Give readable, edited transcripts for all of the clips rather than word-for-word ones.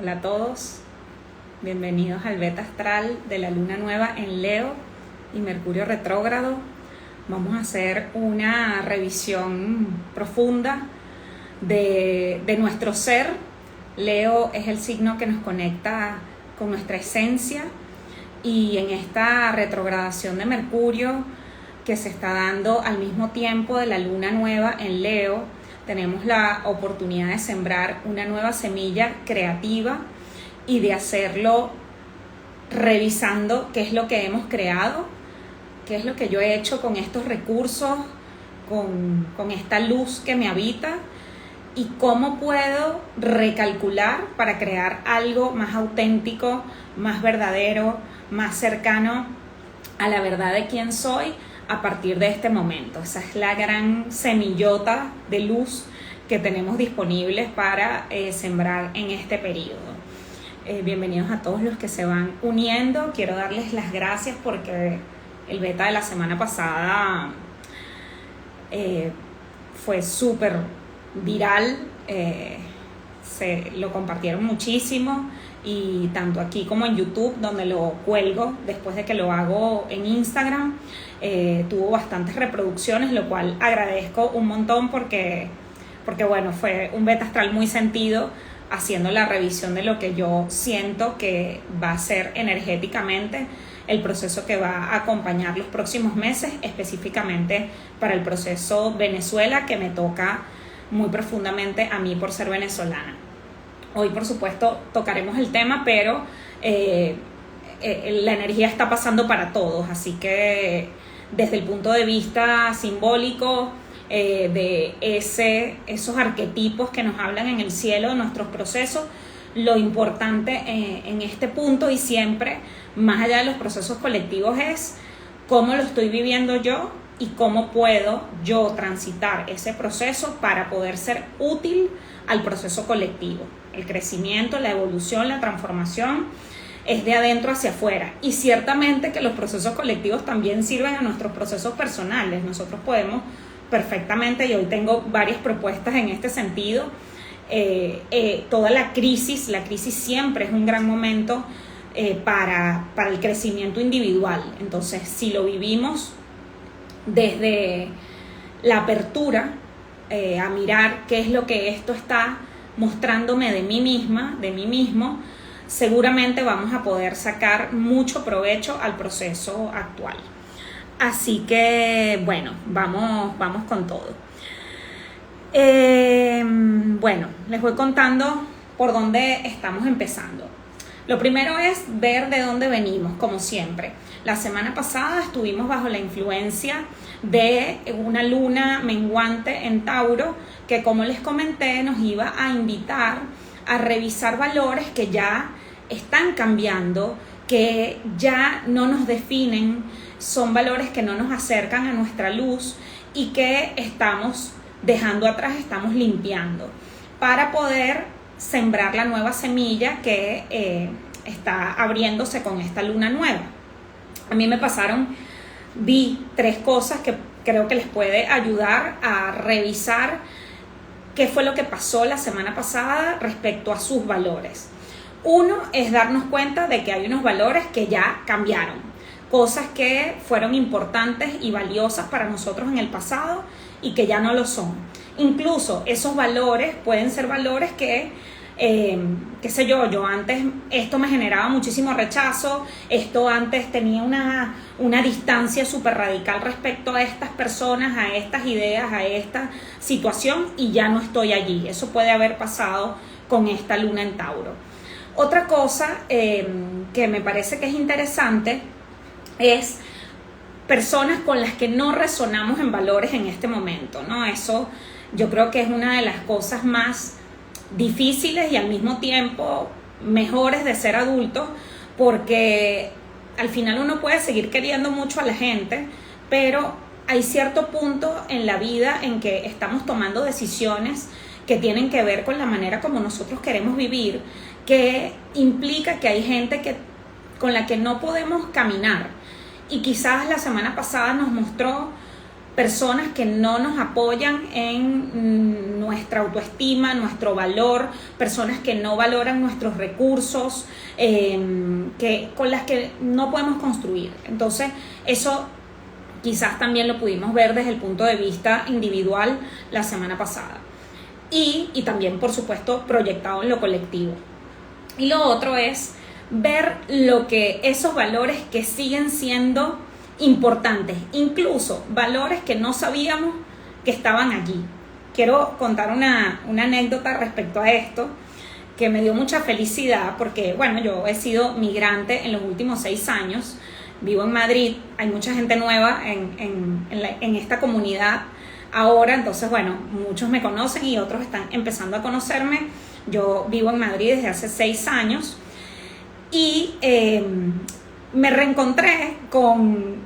Hola a todos, bienvenidos al beta astral de la luna nueva en Leo y Mercurio retrógrado. Vamos a hacer una revisión profunda de nuestro ser. Leo es el signo que nos conecta con nuestra esencia, y en esta retrogradación de Mercurio que se está dando al mismo tiempo de la luna nueva en Leo, tenemos la oportunidad de sembrar una nueva semilla creativa y de hacerlo revisando qué es lo que hemos creado, qué es lo que yo he hecho con estos recursos, con esta luz que me habita, y cómo puedo recalcular para crear algo más auténtico, más verdadero, más cercano a la verdad de quién soy a partir de este momento. Esa es la gran semillota de luz que tenemos disponibles para sembrar en este periodo. Bienvenidos a todos los que se van uniendo. Quiero darles las gracias porque el beta de la semana pasada fue súper viral, lo compartieron muchísimo, y tanto aquí como en YouTube, donde lo cuelgo después de que lo hago en Instagram, tuvo bastantes reproducciones, lo cual agradezco un montón porque bueno, fue un beta astral muy sentido, haciendo la revisión de lo que yo siento que va a ser energéticamente el proceso que va a acompañar los próximos meses, específicamente para el proceso Venezuela, que me toca muy profundamente a mí por ser venezolana. Hoy, por supuesto, tocaremos el tema, pero la energía está pasando para todos, así que desde el punto de vista simbólico, de esos arquetipos que nos hablan en el cielo de nuestros procesos, lo importante en este punto y siempre, más allá de los procesos colectivos, es cómo lo estoy viviendo yo y cómo puedo yo transitar ese proceso para poder ser útil al proceso colectivo. El crecimiento, la evolución, la transformación es de adentro hacia afuera, y ciertamente que los procesos colectivos también sirven a nuestros procesos personales. Nosotros podemos perfectamente, y hoy tengo varias propuestas en este sentido, toda la crisis siempre es un gran momento para el crecimiento individual. Entonces, si lo vivimos desde la apertura a mirar qué es lo que esto está mostrándome de mí misma, de mí mismo, seguramente vamos a poder sacar mucho provecho al proceso actual. Así que bueno, vamos con todo. Bueno, les voy contando por dónde estamos empezando. Lo primero es ver de dónde venimos, como siempre. La semana pasada estuvimos bajo la influencia de una luna menguante en Tauro, que, como les comenté, nos iba a invitar a revisar valores que ya están cambiando, que ya no nos definen, son valores que no nos acercan a nuestra luz y que estamos dejando atrás, estamos limpiando, para poder sembrar la nueva semilla que está abriéndose con esta luna nueva. A mí vi 3 cosas que creo que les puede ayudar a revisar qué fue lo que pasó la semana pasada respecto a sus valores. Uno es darnos cuenta de que hay unos valores que ya cambiaron, cosas que fueron importantes y valiosas para nosotros en el pasado y que ya no lo son. Incluso esos valores pueden ser valores que qué sé yo antes esto me generaba muchísimo rechazo, esto antes tenía una distancia súper radical respecto a estas personas, a estas ideas, a esta situación, y ya no estoy allí. Eso puede haber pasado con esta luna en Tauro. Otra cosa que me parece que es interesante es personas con las que no resonamos en valores en este momento, ¿no? Eso yo creo que es una de las cosas más difíciles y al mismo tiempo mejores de ser adultos, porque al final uno puede seguir queriendo mucho a la gente, pero hay cierto punto en la vida en que estamos tomando decisiones que tienen que ver con la manera como nosotros queremos vivir, que implica que hay gente con la que no podemos caminar. Y quizás la semana pasada nos mostró personas que no nos apoyan en nuestra autoestima, nuestro valor, personas que no valoran nuestros recursos, con las que no podemos construir. Entonces, eso quizás también lo pudimos ver desde el punto de vista individual la semana pasada. Y también, por supuesto, proyectado en lo colectivo. Y lo otro es ver lo que esos valores que siguen siendo importantes, incluso valores que no sabíamos que estaban allí. Quiero contar una anécdota respecto a esto que me dio mucha felicidad porque, bueno, yo he sido migrante en los últimos 6 años, vivo en Madrid, hay mucha gente nueva en esta comunidad ahora, entonces, bueno, muchos me conocen y otros están empezando a conocerme. Yo vivo en Madrid desde hace 6 años y me reencontré con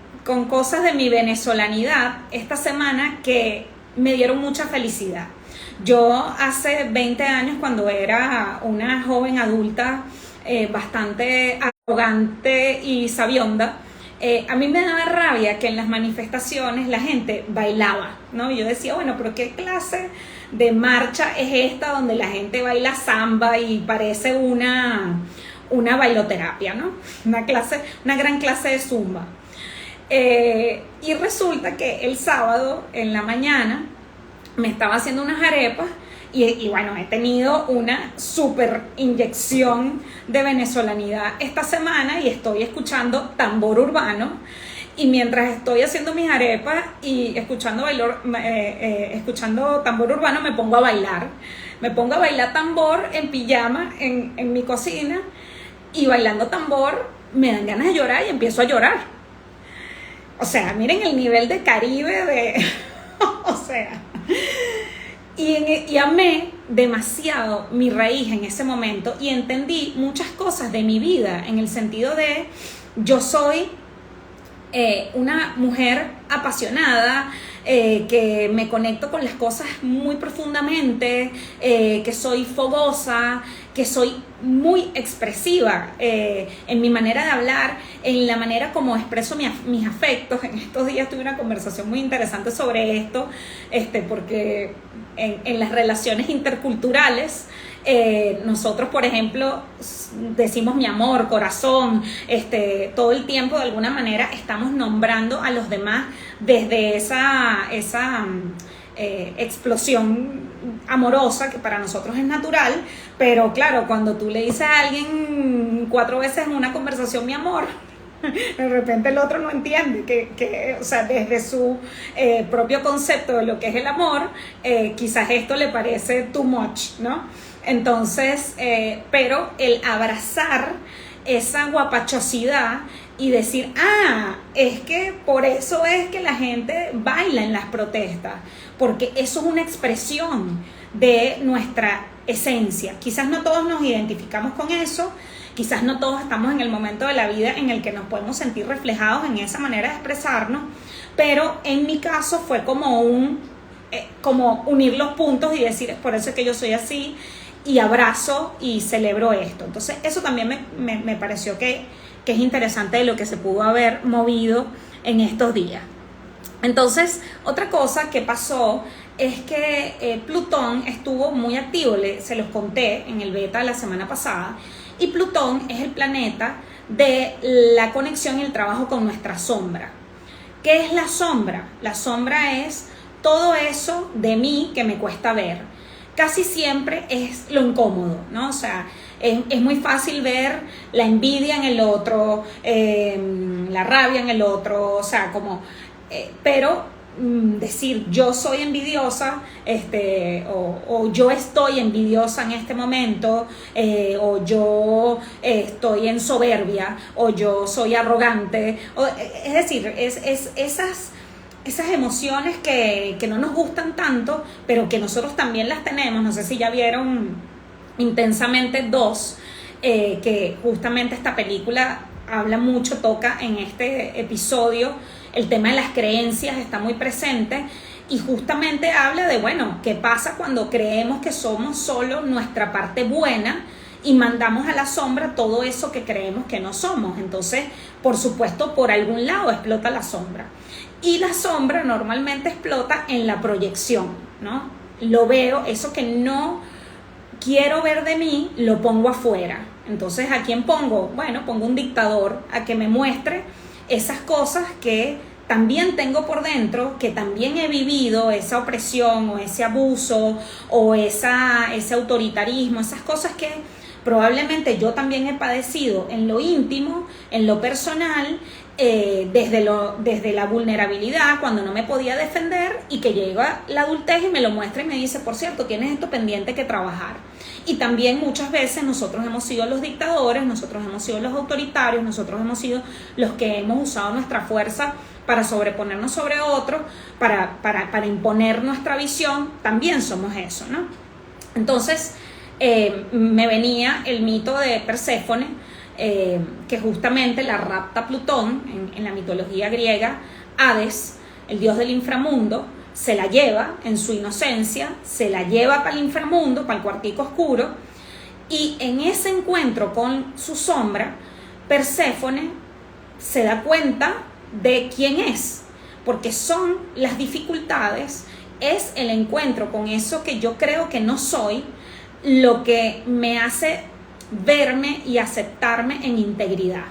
cosas de mi venezolanidad esta semana que me dieron mucha felicidad. Yo hace 20 años, cuando era una joven adulta bastante arrogante y sabionda, a mí me daba rabia que en las manifestaciones la gente bailaba, ¿no? Y yo decía, bueno, pero ¿qué clase de marcha es esta donde la gente baila samba y parece una bailoterapia, ¿no? Una gran clase de zumba. Y resulta que el sábado en la mañana me estaba haciendo unas arepas y bueno, he tenido una súper inyección de venezolanidad esta semana y estoy escuchando tambor urbano. Y mientras estoy haciendo mis arepas y escuchando tambor urbano, me pongo a bailar. Me pongo a bailar tambor en pijama en mi cocina, y bailando tambor me dan ganas de llorar y empiezo a llorar. O sea, miren el nivel de Caribe o sea... Y amé demasiado mi raíz en ese momento y entendí muchas cosas de mi vida en el sentido de yo soy una mujer apasionada, que me conecto con las cosas muy profundamente, que soy fogosa, que soy muy expresiva en mi manera de hablar, en la manera como expreso mis afectos. En estos días tuve una conversación muy interesante sobre esto, porque en las relaciones interculturales, nosotros, por ejemplo, decimos mi amor, corazón, todo el tiempo de alguna manera estamos nombrando a los demás desde esa explosión amorosa que para nosotros es natural, pero claro, cuando tú le dices a alguien 4 veces en una conversación mi amor, de repente el otro no entiende que o sea, desde su propio concepto de lo que es el amor, quizás esto le parece too much, ¿no? Entonces, pero el abrazar esa guapachosidad y decir, es que por eso es que la gente baila en las protestas, porque eso es una expresión de nuestra esencia. Quizás no todos nos identificamos con eso, quizás no todos estamos en el momento de la vida en el que nos podemos sentir reflejados en esa manera de expresarnos, pero en mi caso fue como unir los puntos y decir, es por eso que yo soy así, y abrazo y celebro esto. Entonces eso también me pareció que es interesante de lo que se pudo haber movido en estos días. Entonces, otra cosa que pasó es que Plutón estuvo muy activo, se los conté en el beta la semana pasada, y Plutón es el planeta de la conexión y el trabajo con nuestra sombra. ¿Qué es la sombra? La sombra es todo eso de mí que me cuesta ver. Casi siempre es lo incómodo, ¿no? O sea, es muy fácil ver la envidia en el otro, la rabia en el otro, o sea, pero decir yo soy envidiosa, o yo estoy envidiosa en este momento, o yo estoy en soberbia, o yo soy arrogante, es decir, esas emociones que no nos gustan tanto, pero que nosotros también las tenemos. No sé si ya vieron Intensamente 2, que justamente esta película habla mucho, toca en este episodio el tema de las creencias, está muy presente, y justamente habla de, bueno, qué pasa cuando creemos que somos solo nuestra parte buena y mandamos a la sombra todo eso que creemos que no somos. Entonces, por supuesto, por algún lado explota la sombra. Y la sombra normalmente explota en la proyección, ¿no? Lo veo, eso que no quiero ver de mí, lo pongo afuera. Entonces, ¿a quién pongo? Bueno, pongo un dictador a que me muestre esas cosas que también tengo por dentro, que también he vivido, esa opresión o ese abuso o ese autoritarismo, esas cosas que probablemente yo también he padecido en lo íntimo, en lo personal, desde la vulnerabilidad, cuando no me podía defender, y que llega la adultez y me lo muestra y me dice, por cierto, tienes esto pendiente que trabajar. Y también muchas veces nosotros hemos sido los dictadores, nosotros hemos sido los autoritarios, nosotros hemos sido los que hemos usado nuestra fuerza para sobreponernos sobre otros, para imponer nuestra visión. También somos eso, ¿no? Entonces, me venía el mito de Perséfone, que justamente la rapta Plutón en la mitología griega. Hades, el dios del inframundo, se la lleva en su inocencia, se la lleva para el inframundo, para el cuartico oscuro, y en ese encuentro con su sombra, Perséfone se da cuenta de quién es, porque son las dificultades, es el encuentro con eso que yo creo que no soy, lo que me hace verme y aceptarme en integridad.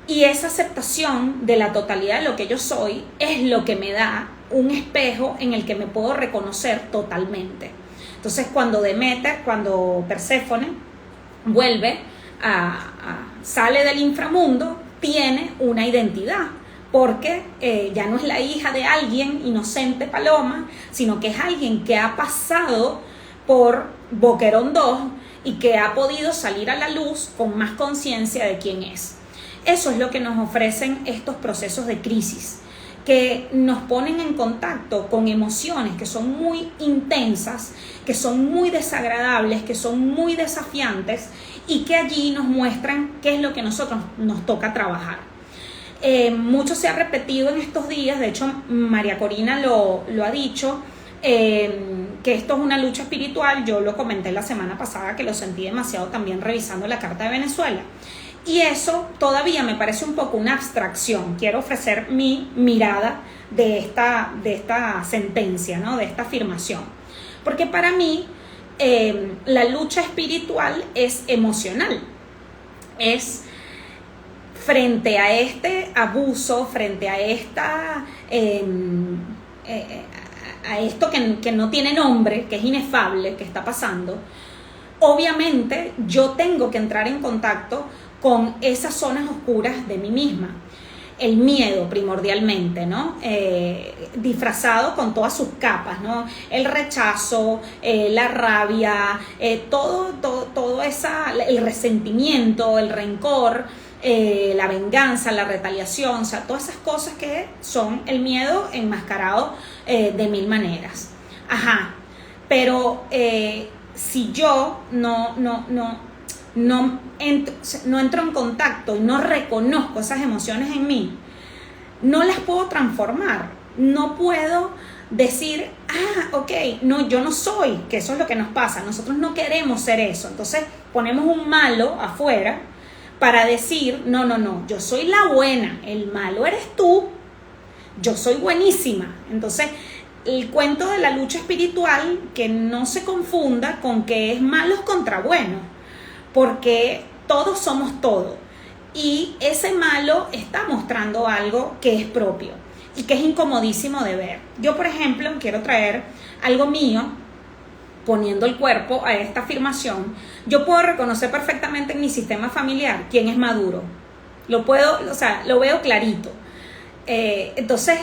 Y esa aceptación de la totalidad de lo que yo soy es lo que me da un espejo en el que me puedo reconocer totalmente. Entonces, cuando Perséfone vuelve sale del inframundo, tiene una identidad, porque ya no es la hija de alguien inocente paloma, sino que es alguien que ha pasado por Boquerón 2 y que ha podido salir a la luz con más conciencia de quién es. Eso es lo que nos ofrecen estos procesos de crisis, que nos ponen en contacto con emociones que son muy intensas, que son muy desagradables, que son muy desafiantes, y que allí nos muestran qué es lo que nosotros nos toca trabajar. Mucho se ha repetido en estos días, de hecho María Corina lo ha dicho, que esto es una lucha espiritual. Yo lo comenté la semana pasada, que lo sentí demasiado también revisando la Carta de Venezuela. Y eso todavía me parece un poco una abstracción. Quiero ofrecer mi mirada de esta sentencia, ¿no? De esta afirmación. Porque para mí la lucha espiritual es emocional. Es frente a este abuso, frente a esto que no tiene nombre, que es inefable, que está pasando. Obviamente yo tengo que entrar en contacto con esas zonas oscuras de mí misma. El miedo primordialmente, ¿no? Disfrazado con todas sus capas, ¿no? El rechazo, la rabia, todo el resentimiento, el rencor, la venganza, la retaliación, o sea, todas esas cosas que son el miedo enmascarado de mil maneras. Ajá, pero si yo no entro en contacto y no reconozco esas emociones en mí, no las puedo transformar. No puedo decir, ok, no, yo no soy, que eso es lo que nos pasa. Nosotros no queremos ser eso. Entonces ponemos un malo afuera para decir, no, yo soy la buena, el malo eres tú, yo soy buenísima. Entonces, el cuento de la lucha espiritual, que no se confunda con que es malos contra buenos, porque todos somos todo, y ese malo está mostrando algo que es propio y que es incomodísimo de ver. Yo, por ejemplo, quiero traer algo mío, poniendo el cuerpo a esta afirmación. Yo puedo reconocer perfectamente en mi sistema familiar quién es maduro. Lo veo clarito. Entonces,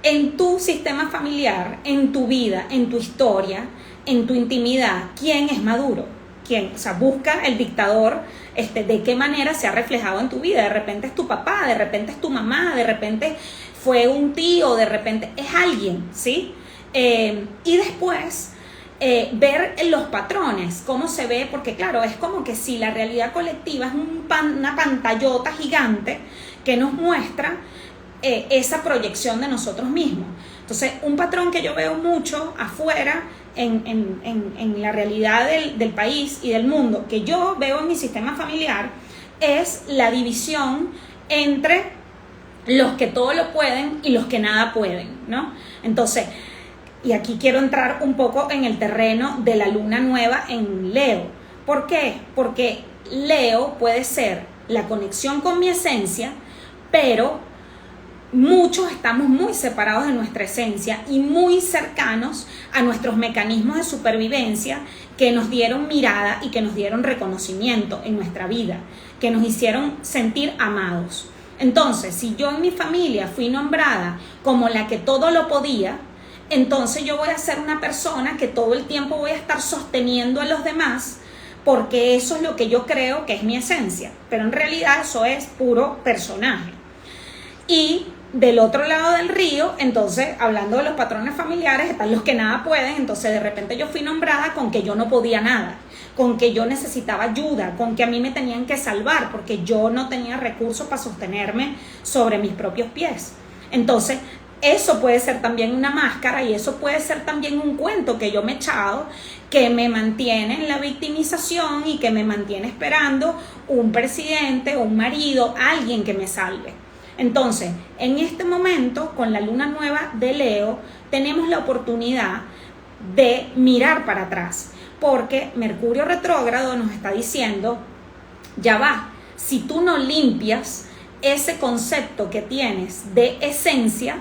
en tu sistema familiar, en tu vida, en tu historia, en tu intimidad, ¿quién es maduro? ¿Quién? O sea, busca el dictador, de qué manera se ha reflejado en tu vida. De repente es tu papá, de repente es tu mamá, de repente fue un tío, de repente es alguien, ¿sí? Y después ver los patrones, cómo se ve, porque claro, es como que si la realidad colectiva es una pantallota gigante que nos muestra esa proyección de nosotros mismos. Entonces, un patrón que yo veo mucho afuera en la realidad del país y del mundo, que yo veo en mi sistema familiar, es la división entre los que todo lo pueden y los que nada pueden, ¿no? Entonces, y aquí quiero entrar un poco en el terreno de la luna nueva en Leo. ¿Por qué? Porque Leo puede ser la conexión con mi esencia, pero muchos estamos muy separados de nuestra esencia y muy cercanos a nuestros mecanismos de supervivencia que nos dieron mirada y que nos dieron reconocimiento en nuestra vida, que nos hicieron sentir amados. Entonces, si yo en mi familia fui nombrada como la que todo lo podía, entonces yo voy a ser una persona que todo el tiempo voy a estar sosteniendo a los demás, porque eso es lo que yo creo que es mi esencia, pero en realidad eso es puro personaje. Y del otro lado del río, entonces, hablando de los patrones familiares, están los que nada pueden. Entonces de repente yo fui nombrada con que yo no podía nada, con que yo necesitaba ayuda, con que a mí me tenían que salvar porque yo no tenía recursos para sostenerme sobre mis propios pies. Entonces eso puede ser también una máscara y eso puede ser también un cuento que yo me he echado, que me mantiene en la victimización y que me mantiene esperando un presidente, un marido, alguien que me salve. Entonces, en este momento, con la luna nueva de Leo, tenemos la oportunidad de mirar para atrás, porque Mercurio retrógrado nos está diciendo, ya va, si tú no limpias ese concepto que tienes de esencia,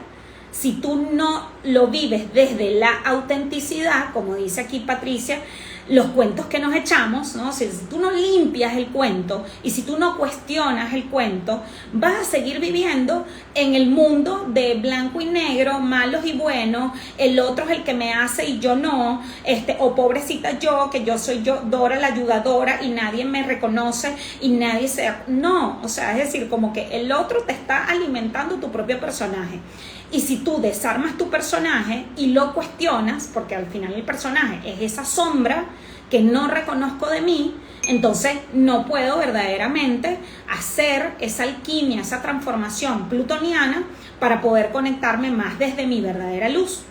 si tú no lo vives desde la autenticidad, como dice aquí Patricia, los cuentos que nos echamos, ¿no? Si tú no limpias el cuento y si tú no cuestionas el cuento, vas a seguir viviendo en el mundo de blanco y negro, malos y buenos, el otro es el que me hace y yo no, o pobrecita yo, que yo soy yo, Dora la ayudadora y nadie me reconoce y nadie se... No, o sea, es decir, como que el otro te está alimentando tu propio personaje. Y si tú desarmas tu personaje y lo cuestionas, porque al final el personaje es esa sombra que no reconozco de mí, entonces no puedo verdaderamente hacer esa alquimia, esa transformación plutoniana para poder conectarme más desde mi verdadera luz.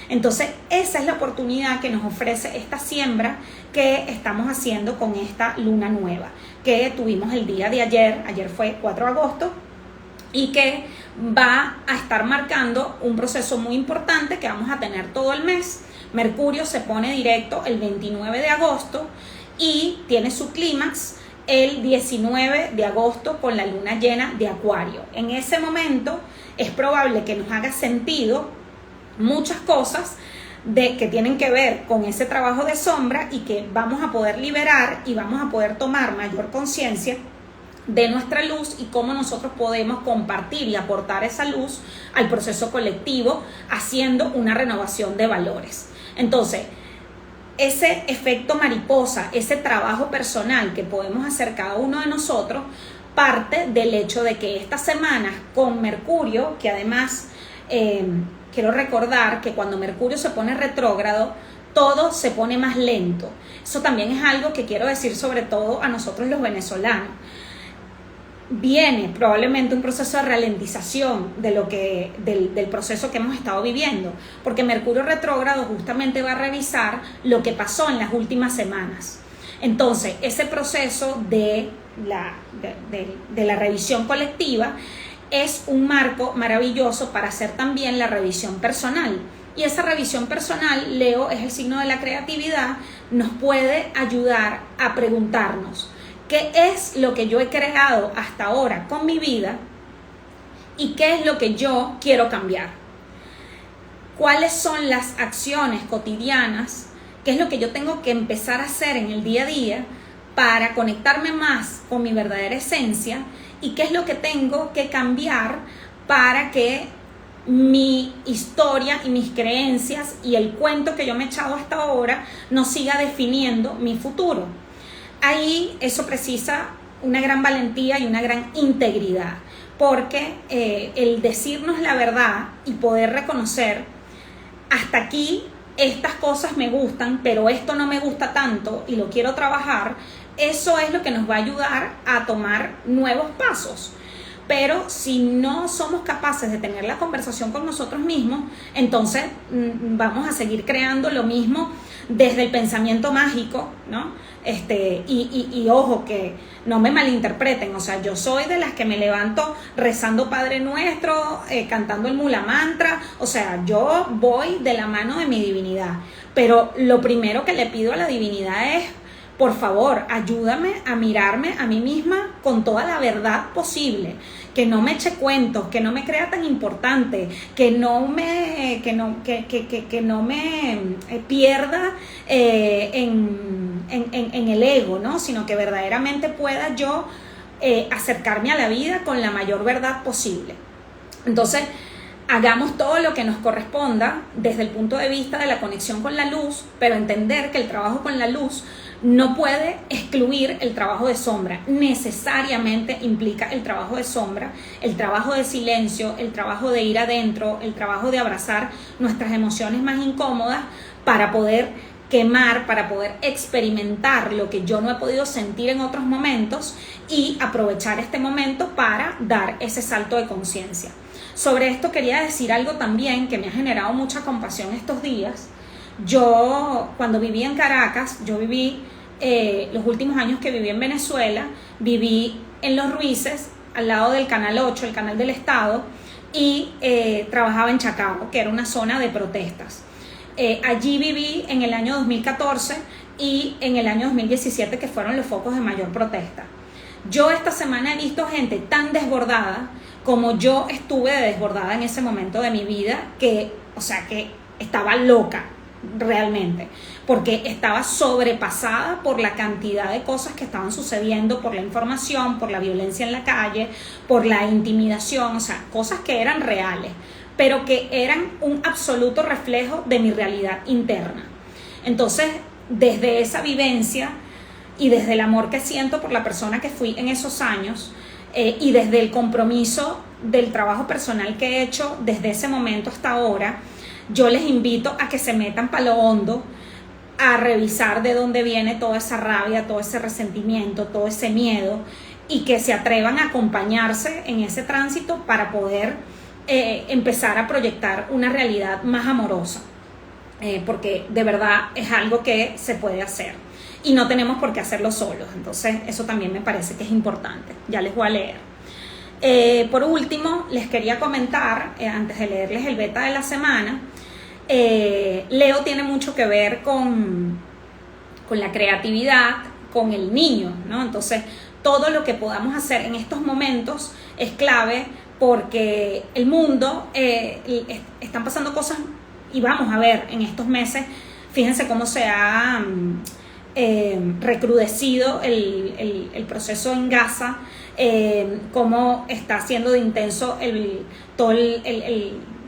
Entonces esa es la oportunidad que nos ofrece esta siembra que estamos haciendo con esta luna nueva, que tuvimos el día de ayer fue 4 de agosto, y que va a estar marcando un proceso muy importante que vamos a tener todo el mes. Mercurio se pone directo el 29 de agosto y tiene su clímax el 19 de agosto con la luna llena de Acuario. En ese momento es probable que nos haga sentido muchas cosas que tienen que ver con ese trabajo de sombra y que vamos a poder liberar y vamos a poder tomar mayor conciencia de nuestra luz y cómo nosotros podemos compartir y aportar esa luz al proceso colectivo haciendo una renovación de valores. Entonces, ese efecto mariposa, ese trabajo personal que podemos hacer cada uno de nosotros, parte del hecho de que esta semana con Mercurio, que además quiero recordar que cuando Mercurio se pone retrógrado, todo se pone más lento. Eso también es algo que quiero decir sobre todo a nosotros los venezolanos. Viene probablemente un proceso de ralentización del proceso que hemos estado viviendo, porque Mercurio retrógrado justamente va a revisar lo que pasó en las últimas semanas. Entonces, ese proceso de la revisión colectiva es un marco maravilloso para hacer también la revisión personal. Y esa revisión personal, Leo es el signo de la creatividad, nos puede ayudar a preguntarnos ¿qué es lo que yo he creado hasta ahora con mi vida? ¿Y qué es lo que yo quiero cambiar? ¿Cuáles son las acciones cotidianas? ¿Qué es lo que yo tengo que empezar a hacer en el día a día para conectarme más con mi verdadera esencia? ¿Y qué es lo que tengo que cambiar para que mi historia y mis creencias y el cuento que yo me he echado hasta ahora no siga definiendo mi futuro? Ahí eso precisa una gran valentía y una gran integridad, porque el decirnos la verdad y poder reconocer hasta aquí estas cosas me gustan, pero esto no me gusta tanto y lo quiero trabajar, eso es lo que nos va a ayudar a tomar nuevos pasos. pero si no somos capaces de tener la conversación con nosotros mismos, entonces vamos a seguir creando lo mismo desde el pensamiento mágico, ¿no? Y ojo, que no me malinterpreten, o sea, yo soy de las que me levanto rezando Padre Nuestro, cantando el Mula Mantra, o sea, yo voy de la mano de mi divinidad, pero lo primero que le pido a la divinidad es: por favor, ayúdame a mirarme a mí misma con toda la verdad posible, que no me eche cuentos, que no me crea tan importante, que no me pierda en el ego, ¿no? Sino que verdaderamente pueda yo acercarme a la vida con la mayor verdad posible. Entonces, hagamos todo lo que nos corresponda desde el punto de vista de la conexión con la luz, pero entender que el trabajo con la luz no puede excluir el trabajo de sombra. Necesariamente implica el trabajo de sombra, el trabajo de silencio, el trabajo de ir adentro, el trabajo de abrazar nuestras emociones más incómodas para poder quemar, para poder experimentar lo que yo no he podido sentir en otros momentos y aprovechar este momento para dar ese salto de conciencia. Sobre esto quería decir algo también que me ha generado mucha compasión estos días. Yo, cuando viví en Caracas, yo viví los últimos años que viví en Venezuela, viví en Los Ruices, al lado del Canal 8, el canal del Estado, y trabajaba en Chacao, que era una zona de protestas. Allí viví en el año 2014 y en el año 2017, que fueron los focos de mayor protesta. Yo esta semana he visto gente tan desbordada como yo estuve desbordada en ese momento de mi vida, que estaba loca realmente, porque estaba sobrepasada por la cantidad de cosas que estaban sucediendo, por la información, por la violencia en la calle, por la intimidación, o sea, cosas que eran reales, pero que eran un absoluto reflejo de mi realidad interna. Entonces, desde esa vivencia y desde el amor que siento por la persona que fui en esos años, y desde el compromiso del trabajo personal que he hecho desde ese momento hasta ahora, yo les invito a que se metan para lo hondo, a revisar de dónde viene toda esa rabia, todo ese resentimiento, todo ese miedo, y que se atrevan a acompañarse en ese tránsito para poder empezar a proyectar una realidad más amorosa, porque de verdad es algo que se puede hacer y no tenemos por qué hacerlo solos. Entonces eso también me parece que es importante. Ya les voy a leer. Por último, les quería comentar, antes de leerles el beta de la semana, Leo tiene mucho que ver con la creatividad, con el niño, ¿no? Entonces, todo lo que podamos hacer en estos momentos es clave, porque el mundo, están pasando cosas, y vamos a ver en estos meses, fíjense cómo se ha recrudecido el proceso en Gaza, cómo está siendo de intenso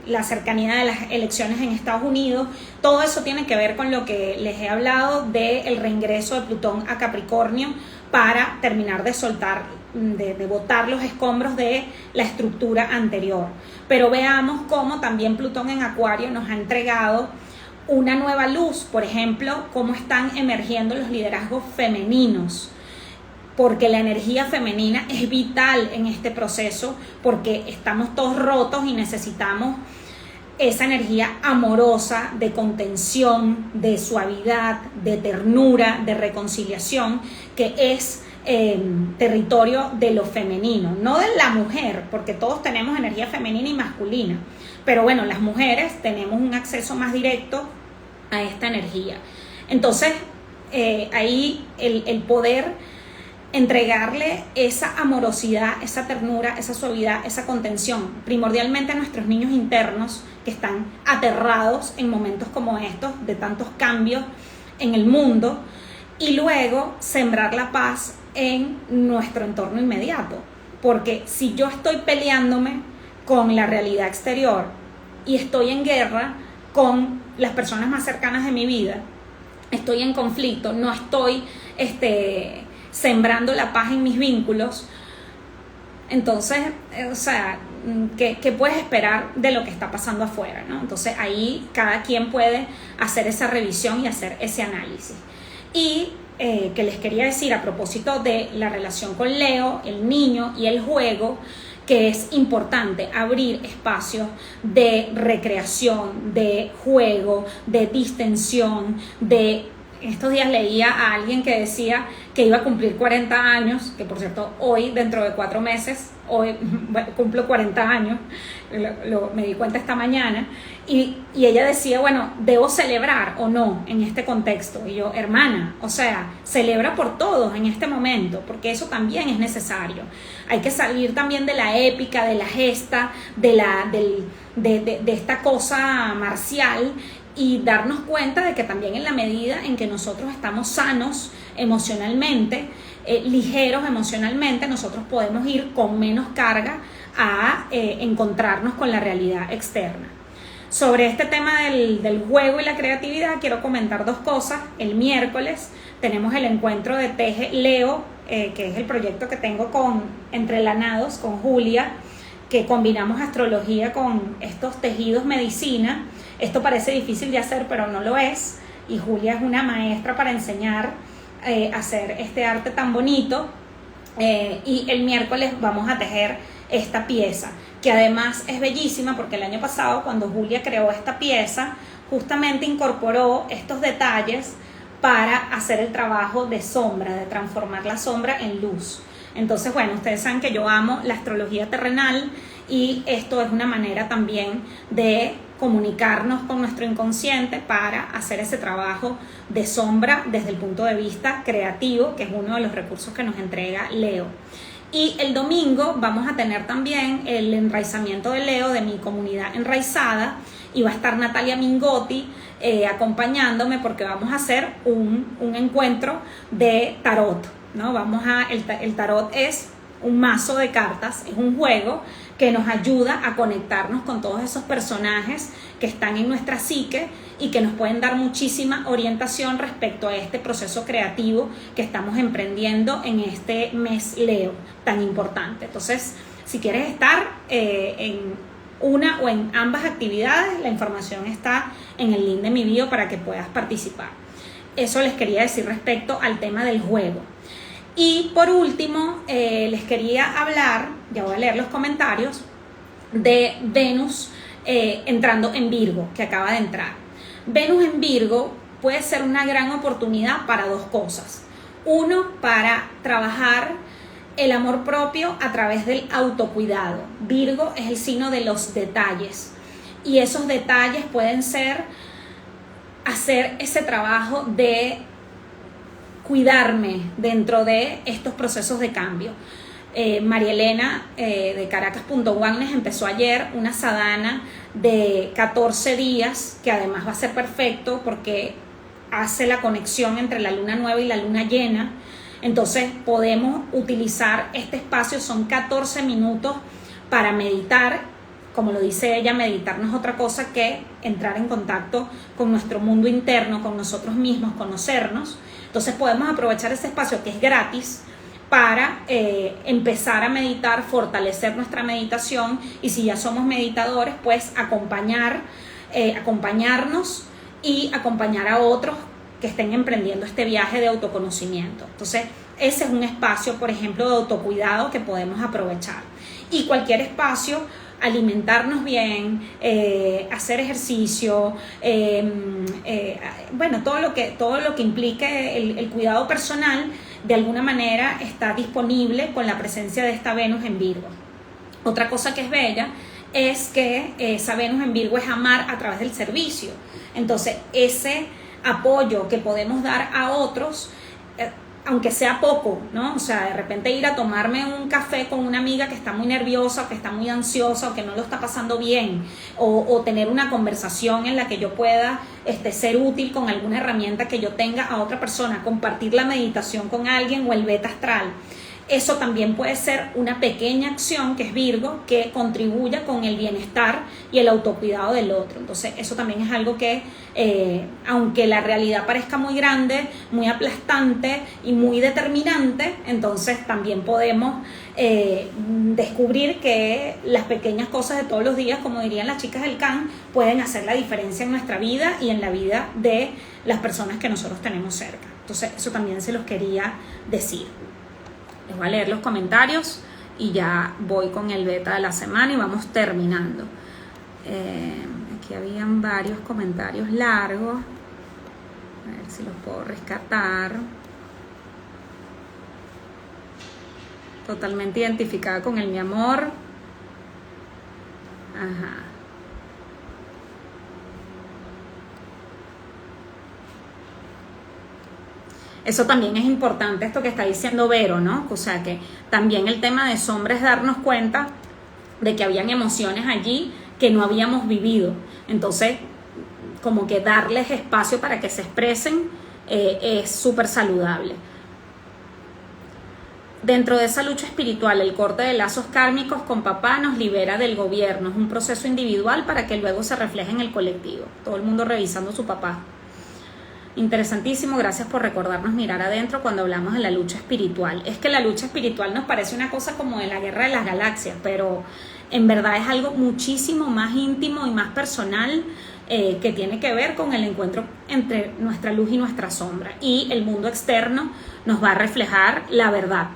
la cercanía de las elecciones en Estados Unidos. Todo eso tiene que ver con lo que les he hablado del reingreso de Plutón a Capricornio para terminar de soltar, de botar los escombros de la estructura anterior. Pero veamos cómo también Plutón en Acuario nos ha entregado una nueva luz. Por ejemplo, cómo están emergiendo los liderazgos femeninos, porque la energía femenina es vital en este proceso, porque estamos todos rotos y necesitamos esa energía amorosa, de contención, de suavidad, de ternura, de reconciliación, que es territorio de lo femenino, no de la mujer, porque todos tenemos energía femenina y masculina, pero bueno, las mujeres tenemos un acceso más directo a esta energía. Entonces, ahí el poder entregarle esa amorosidad, esa ternura, esa suavidad, esa contención, primordialmente a nuestros niños internos que están aterrados en momentos como estos, de tantos cambios en el mundo, y luego sembrar la paz en nuestro entorno inmediato, porque si yo estoy peleándome con la realidad exterior y estoy en guerra con las personas más cercanas de mi vida, estoy en conflicto, no estoy sembrando la paz en mis vínculos, entonces, o sea, ¿qué puedes esperar de lo que está pasando afuera, ¿no? Entonces ahí cada quien puede hacer esa revisión y hacer ese análisis. Y que les quería decir a propósito de la relación con Leo, el niño y el juego, que es importante abrir espacios de recreación, de juego, de distensión, estos días leía a alguien que decía que iba a cumplir 40 años, que por cierto hoy, dentro de 4 meses, hoy cumplo 40 años, me di cuenta esta mañana, y ella decía, bueno, ¿debo celebrar o no en este contexto? Y yo, hermana, o sea, celebra por todos en este momento, porque eso también es necesario. Hay que salir también de la épica, de la gesta, de esta cosa marcial, y darnos cuenta de que también en la medida en que nosotros estamos sanos emocionalmente, ligeros emocionalmente, nosotros podemos ir con menos carga a encontrarnos con la realidad externa. Sobre este tema del juego y la creatividad, quiero comentar 2 cosas. El miércoles tenemos el encuentro de Teje Leo, que es el proyecto que tengo con Entrelanados, con Julia, que combinamos astrología con estos tejidos medicina. Esto parece difícil de hacer, pero no lo es. Y Julia es una maestra para enseñar a hacer este arte tan bonito. Y el miércoles vamos a tejer esta pieza, que además es bellísima porque el año pasado, cuando Julia creó esta pieza, justamente incorporó estos detalles para hacer el trabajo de sombra, de transformar la sombra en luz. Entonces, bueno, ustedes saben que yo amo la astrología terrenal y esto es una manera también de comunicarnos con nuestro inconsciente para hacer ese trabajo de sombra desde el punto de vista creativo, que es uno de los recursos que nos entrega Leo. Y el domingo vamos a tener también el enraizamiento de Leo de mi comunidad enraizada, y va a estar Natalia Mingotti acompañándome, porque vamos a hacer un encuentro de tarot, ¿no? El tarot es un mazo de cartas, es un juego que nos ayuda a conectarnos con todos esos personajes que están en nuestra psique y que nos pueden dar muchísima orientación respecto a este proceso creativo que estamos emprendiendo en este mes Leo tan importante. Entonces, si quieres estar en una o en ambas actividades, la información está en el link de mi bio para que puedas participar. Eso les quería decir respecto al tema del juego. Y por último, les quería hablar, ya voy a leer los comentarios, de Venus entrando en Virgo, que acaba de entrar. Venus en Virgo puede ser una gran oportunidad para 2 cosas. Uno, para trabajar el amor propio a través del autocuidado. Virgo es el signo de los detalles, y esos detalles pueden ser hacer ese trabajo de cuidarme dentro de estos procesos de cambio. María Elena de Caracas.Wellness empezó ayer una sadhana de 14 días, que además va a ser perfecto porque hace la conexión entre la luna nueva y la luna llena. Entonces podemos utilizar este espacio, son 14 minutos para meditar. Como lo dice ella, meditar no es otra cosa que entrar en contacto con nuestro mundo interno, con nosotros mismos, conocernos. Entonces podemos aprovechar ese espacio que es gratis para empezar a meditar, fortalecer nuestra meditación, y si ya somos meditadores, pues acompañarnos y acompañar a otros que estén emprendiendo este viaje de autoconocimiento. Entonces ese es un espacio, por ejemplo, de autocuidado que podemos aprovechar. Y cualquier espacio, alimentarnos bien, hacer ejercicio, bueno, todo lo que implique el cuidado personal, de alguna manera está disponible con la presencia de esta Venus en Virgo. Otra cosa que es bella es que esa Venus en Virgo es amar a través del servicio. Entonces ese apoyo que podemos dar a otros, aunque sea poco, ¿no? O sea, de repente ir a tomarme un café con una amiga que está muy nerviosa, o que está muy ansiosa, o que no lo está pasando bien, o tener una conversación en la que yo pueda ser útil con alguna herramienta que yo tenga a otra persona, compartir la meditación con alguien o el beta astral. Eso también puede ser una pequeña acción, que es Virgo, que contribuya con el bienestar y el autocuidado del otro. Entonces eso también es algo que, aunque la realidad parezca muy grande, muy aplastante y muy determinante, entonces también podemos descubrir que las pequeñas cosas de todos los días, como dirían las chicas del CAN, pueden hacer la diferencia en nuestra vida y en la vida de las personas que nosotros tenemos cerca. Entonces eso también se los quería decir. Les voy a leer los comentarios y ya voy con el beta de la semana y vamos terminando. Aquí habían varios comentarios largos, a ver si los puedo rescatar. Totalmente identificada con el mi amor. Ajá. Eso también es importante, esto que está diciendo Vero, ¿no? O sea, que también el tema de sombra es darnos cuenta de que habían emociones allí que no habíamos vivido. Entonces, como que darles espacio para que se expresen es súper saludable. Dentro de esa lucha espiritual, el corte de lazos kármicos con papá nos libera del gobierno. Es un proceso individual para que luego se refleje en el colectivo. Todo el mundo revisando su papá. Interesantísimo, gracias por recordarnos mirar adentro cuando hablamos de la lucha espiritual. Es que la lucha espiritual nos parece una cosa como de la guerra de las galaxias, pero en verdad es algo muchísimo más íntimo y más personal, que tiene que ver con el encuentro entre nuestra luz y nuestra sombra. Y el mundo externo nos va a reflejar la verdad,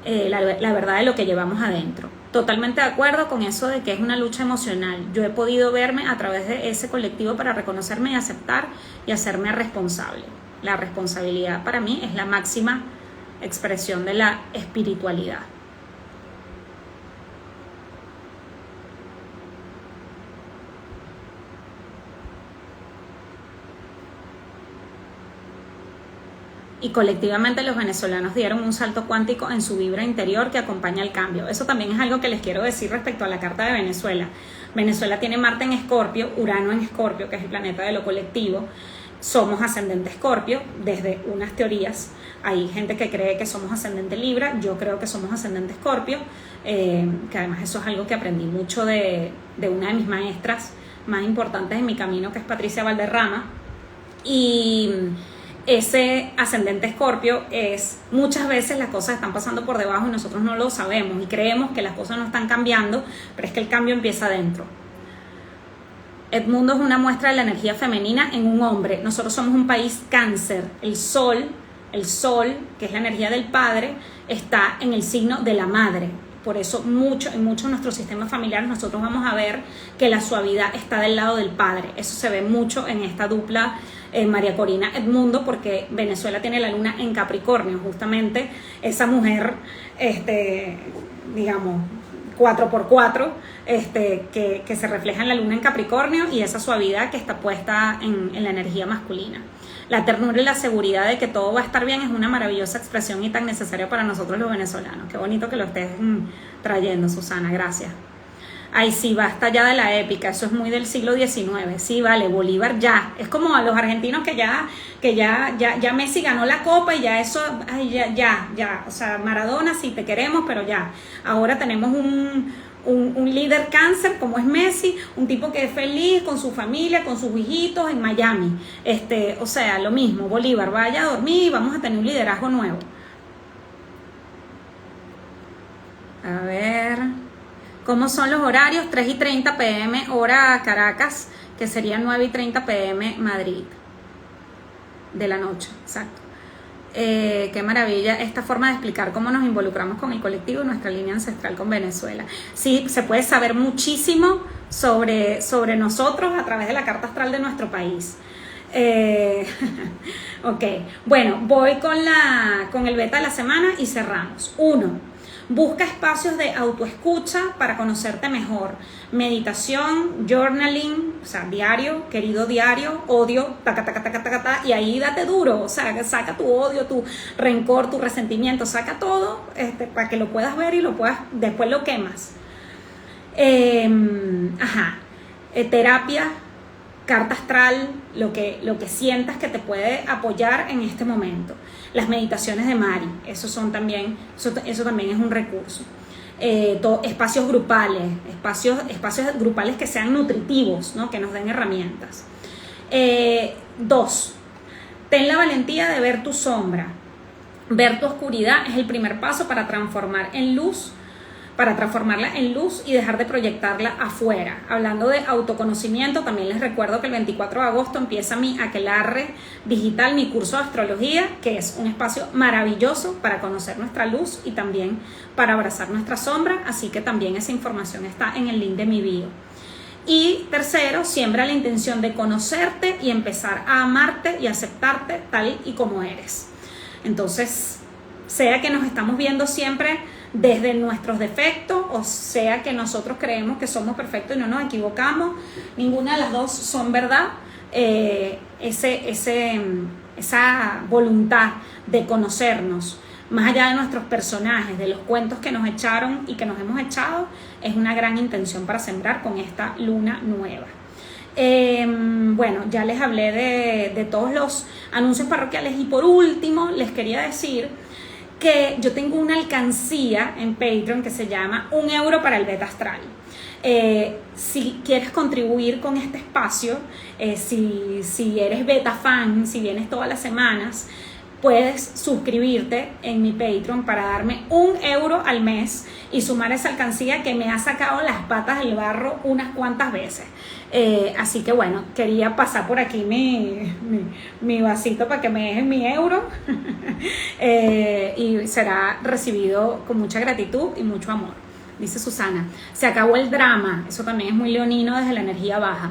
la verdad de lo que llevamos adentro. Totalmente de acuerdo con eso de que es una lucha emocional. Yo he podido verme a través de ese colectivo para reconocerme y aceptar y hacerme responsable. La responsabilidad para mí es la máxima expresión de la espiritualidad. Y colectivamente los venezolanos dieron un salto cuántico en su vibra interior que acompaña el cambio. Eso también es algo que les quiero decir respecto a la carta de Venezuela. Venezuela tiene Marte en Escorpio, Urano en Escorpio, que es el planeta de lo colectivo. Somos ascendente Escorpio, desde unas teorías. Hay gente que cree que somos ascendente Libra, yo creo que somos ascendente Escorpio, que además eso es algo que aprendí mucho de una de mis maestras más importantes en mi camino, que es Patricia Valderrama. Y ese ascendente Escorpio es, muchas veces las cosas están pasando por debajo y nosotros no lo sabemos y creemos que las cosas no están cambiando, pero es que el cambio empieza adentro. Edmundo es una muestra de la energía femenina en un hombre. Nosotros somos un país Cáncer. El sol, que es la energía del padre, está en el signo de la madre. Por eso en muchos de nuestros sistemas familiares nosotros vamos a ver que la suavidad está del lado del padre. Eso se ve mucho en esta dupla María Corina Edmundo, porque Venezuela tiene la luna en Capricornio, justamente esa mujer, digamos, 4x4, que se refleja en la luna en Capricornio, y esa suavidad que está puesta en la energía masculina. La ternura y la seguridad de que todo va a estar bien es una maravillosa expresión y tan necesaria para nosotros los venezolanos. Qué bonito que lo estés trayendo, Susana, gracias. Ay, sí, basta ya de la épica, eso es muy del siglo XIX. Sí, vale, Bolívar ya. Es como a los argentinos que ya Messi ganó la copa y ya eso, ay, ya. O sea, Maradona, sí te queremos, pero ya. Ahora tenemos un líder Cáncer como es Messi, un tipo que es feliz con su familia, con sus hijitos en Miami. O sea, lo mismo, Bolívar, vaya a dormir y vamos a tener un liderazgo nuevo. A ver, ¿cómo son los horarios? 3:30 p.m. hora Caracas, que sería 9:30 p.m. Madrid de la noche, exacto. Qué maravilla esta forma de explicar cómo nos involucramos con el colectivo y nuestra línea ancestral con Venezuela. Sí, se puede saber muchísimo sobre nosotros a través de la carta astral de nuestro país. Ok, bueno, voy con el beta de la semana y cerramos. 1. Busca espacios de autoescucha para conocerte mejor. Meditación, journaling, o sea, diario, querido diario, odio, y ahí date duro, o sea, saca tu odio, tu rencor, tu resentimiento, saca todo para que lo puedas ver y después lo quemas. Terapia, carta astral, lo que sientas que te puede apoyar en este momento. Las meditaciones de Mari, eso también es un recurso. Espacios grupales que sean nutritivos, ¿no? Que nos den herramientas. 2. Ten la valentía de ver tu sombra. Ver tu oscuridad es el primer paso para transformar en luz para transformarla en luz y dejar de proyectarla afuera. Hablando de autoconocimiento, también les recuerdo que el 24 de agosto empieza mi aquelarre digital, mi curso de astrología, que es un espacio maravilloso para conocer nuestra luz y también para abrazar nuestra sombra, así que también esa información está en el link de mi bio. Y tercero, siembra la intención de conocerte y empezar a amarte y aceptarte tal y como eres. Entonces, sea que nos estamos viendo siempre desde nuestros defectos, o sea que nosotros creemos que somos perfectos y no nos equivocamos, ninguna de las dos son verdad. Esa voluntad de conocernos más allá de nuestros personajes, de los cuentos que nos echaron y que nos hemos echado, es una gran intención para sembrar con esta luna nueva. Bueno, ya les hablé de todos los anuncios parroquiales y por último les quería decir que yo tengo una alcancía en Patreon que se llama 1 euro para el beta astral. Si quieres contribuir con este espacio, si eres beta fan, si vienes todas las semanas, puedes suscribirte en mi Patreon para darme 1 euro al mes y sumar esa alcancía que me ha sacado las patas del barro unas cuantas veces. Así que bueno, quería pasar por aquí mi vasito para que me dejen mi euro y será recibido con mucha gratitud y mucho amor. Dice Susana, se acabó el drama, eso también es muy leonino desde la energía baja.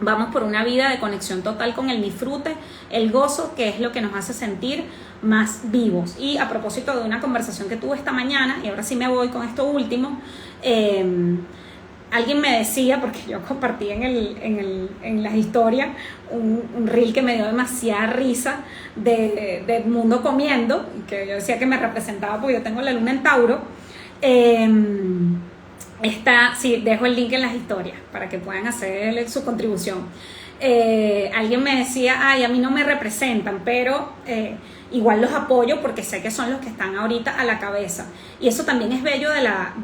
Vamos por una vida de conexión total con el disfrute, el gozo, que es lo que nos hace sentir más vivos. Y a propósito de una conversación que tuve esta mañana, y ahora sí me voy con esto último, alguien me decía, porque yo compartí en las historias un reel que me dio demasiada risa de Edmundo comiendo, que yo decía que me representaba porque yo tengo la luna en Tauro. Sí, dejo el link en las historias para que puedan hacer su contribución. Alguien me decía, ay, a mí no me representan, pero igual los apoyo porque sé que son los que están ahorita a la cabeza. Y eso también es bello de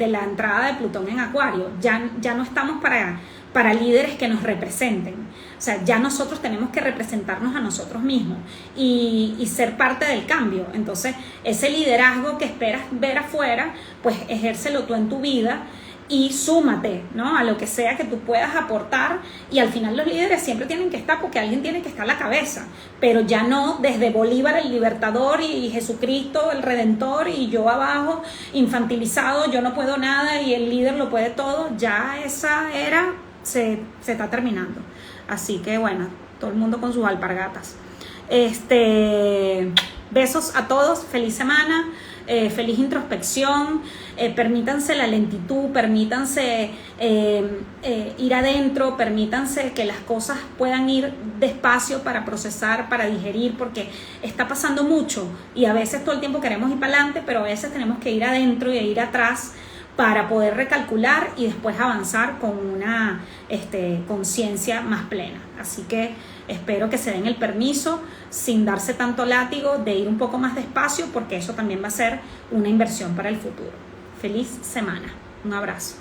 la entrada de Plutón en Acuario. Ya no estamos para líderes que nos representen. O sea, ya nosotros tenemos que representarnos a nosotros mismos y ser parte del cambio. Entonces, ese liderazgo que esperas ver afuera, pues ejércelo tú en tu vida y súmate, ¿no?, a lo que sea que tú puedas aportar. Y al final los líderes siempre tienen que estar porque alguien tiene que estar a la cabeza, pero ya no desde Bolívar el libertador y Jesucristo el redentor y yo abajo infantilizado, yo no puedo nada y el líder lo puede todo. Ya esa era se está terminando, así que bueno, todo el mundo con sus alpargatas. Besos a todos, feliz semana. Feliz introspección, permítanse la lentitud, permítanse ir adentro, permítanse que las cosas puedan ir despacio para procesar, para digerir, porque está pasando mucho y a veces todo el tiempo queremos ir para adelante, pero a veces tenemos que ir adentro y ir atrás para poder recalcular y después avanzar con una conciencia más plena. Así que espero que se den el permiso, sin darse tanto látigo, de ir un poco más despacio, porque eso también va a ser una inversión para el futuro. Feliz semana. Un abrazo.